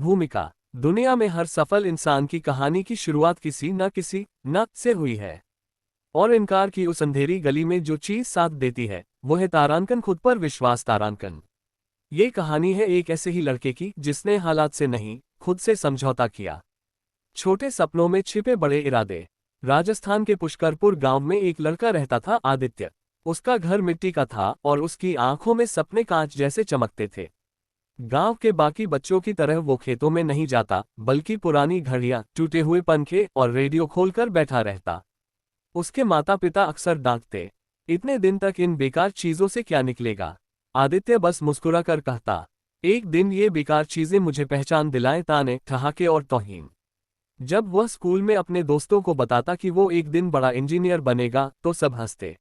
भूमिका। दुनिया में हर सफल इंसान की कहानी की शुरुआत किसी न से हुई है। और इनकार की उस अंधेरी गली में जो चीज साथ देती है वो है तारांकन, खुद पर विश्वास। तारांकन ये कहानी है एक ऐसे ही लड़के की जिसने हालात से नहीं, खुद से समझौता किया। छोटे सपनों में छिपे बड़े इरादे। राजस्थान के पुष्करपुर गांव में एक लड़का रहता था, आदित्य। उसका घर मिट्टी का था और उसकी आंखों में सपने कांच जैसे चमकते थे। गांव के बाकी बच्चों की तरह वो खेतों में नहीं जाता, बल्कि पुरानी घड़ियां, टूटे हुए पंखे और रेडियो खोलकर बैठा रहता। उसके माता पिता अक्सर डांटते, इतने दिन तक इन बेकार चीजों से क्या निकलेगा। आदित्य बस मुस्कुराकर कहता, एक दिन ये बेकार चीजें मुझे पहचान दिलाएं। ताने, ठहाके और तौहीन। जब वह स्कूल में अपने दोस्तों को बताता कि वो एक दिन बड़ा इंजीनियर बनेगा तो सब हंसते।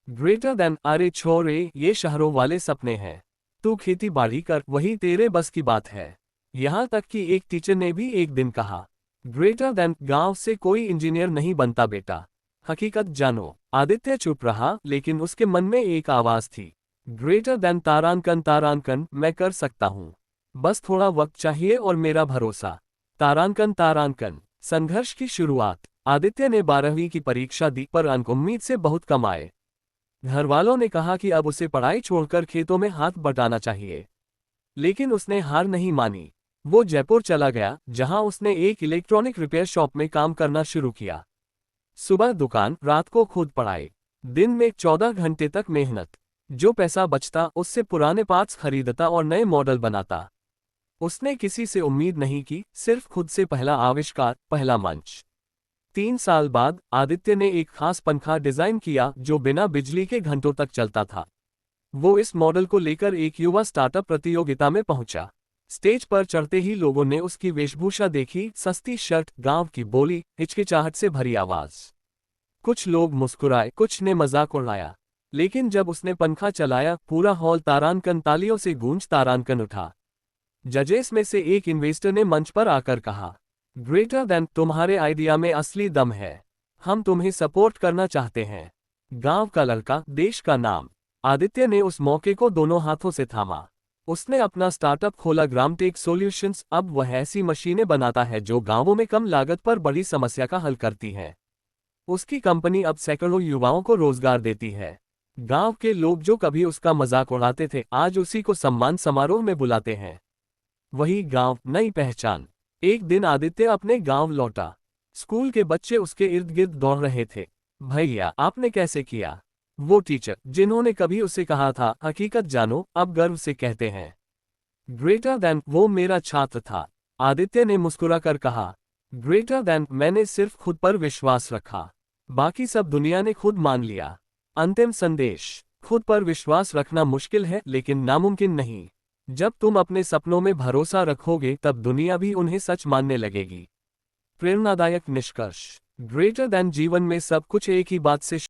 ग्रेटर देन, अरे छोरे, ये शहरों वाले सपने हैं। तू खेती बाड़ी कर, वही तेरे बस की बात है। यहाँ तक कि एक टीचर ने भी एक दिन कहा, ग्रेटर देन, गांव से कोई इंजीनियर नहीं बनता बेटा, हकीकत जानो। आदित्य चुप रहा, लेकिन उसके मन में एक आवाज थी, ग्रेटर देन तारांकन। तारांकन, मैं कर सकता हूँ, बस थोड़ा वक्त चाहिए और मेरा भरोसा। तारांकन। तारांकन संघर्ष की शुरुआत। आदित्य ने 12वीं की परीक्षा दी, पर अंक उम्मीद से बहुत कम आए। घर वालों ने कहा कि अब उसे पढ़ाई छोड़कर खेतों में हाथ बटाना चाहिए। लेकिन उसने हार नहीं मानी। वो जयपुर चला गया, जहां उसने एक इलेक्ट्रॉनिक रिपेयर शॉप में काम करना शुरू किया। सुबह दुकान, रात को खुद पढ़ाई, दिन में 14 घंटे तक मेहनत। जो पैसा बचता उससे पुराने पार्ट्स खरीदता और नए मॉडल बनाता। उसने किसी से उम्मीद नहीं की, सिर्फ खुद से। पहला आविष्कार, पहला मंच। 3 साल बाद आदित्य ने एक खास पंखा डिजाइन किया जो बिना बिजली के घंटों तक चलता था। वो इस मॉडल को लेकर एक युवा स्टार्टअप प्रतियोगिता में पहुंचा। स्टेज पर चढ़ते ही लोगों ने उसकी वेशभूषा देखी, सस्ती शर्ट, गांव की बोली, हिचकिचाहट से भरी आवाज। कुछ लोग मुस्कुराए, कुछ ने मजाक उड़ाया। लेकिन जब उसने पंखा चलाया, पूरा हॉल तारांकन तालियों से गूंज तारांकन उठा। जजेस में से एक इन्वेस्टर ने मंच पर आकर कहा, ग्रेटर देन, तुम्हारे आइडिया में असली दम है, हम तुम्हें सपोर्ट करना चाहते हैं। गांव का लड़का, देश का नाम। आदित्य ने उस मौके को दोनों हाथों से थामा। उसने अपना स्टार्टअप खोला, ग्रामटेक सॉल्यूशंस। अब वह ऐसी मशीनें बनाता है जो गांवों में कम लागत पर बड़ी समस्या का हल करती हैं। उसकी कंपनी अब सैकड़ों युवाओं को रोजगार देती है। गांव के लोग जो कभी उसका मजाक उड़ाते थे, आज उसी को सम्मान समारोह में बुलाते हैं। वही गांव, नई पहचान। एक दिन आदित्य अपने गांव लौटा। स्कूल के बच्चे उसके इर्द गिर्द दौड़ रहे थे। भैया, आपने कैसे किया? वो टीचर जिन्होंने कभी उसे कहा था, हकीकत जानो, अब गर्व से कहते हैं, ग्रेटर देन, वो मेरा छात्र था। आदित्य ने मुस्कुराकर कहा, ग्रेटर देन, मैंने सिर्फ खुद पर विश्वास रखा, बाकी सब दुनिया ने खुद मान लिया। अंतिम संदेश, खुद पर विश्वास रखना मुश्किल है, लेकिन नामुमकिन नहीं। जब तुम अपने सपनों में भरोसा रखोगे तब दुनिया भी उन्हें सच मानने लगेगी। प्रेरणादायक निष्कर्ष, ग्रेटर देन जीवन में सब कुछ एक ही बात से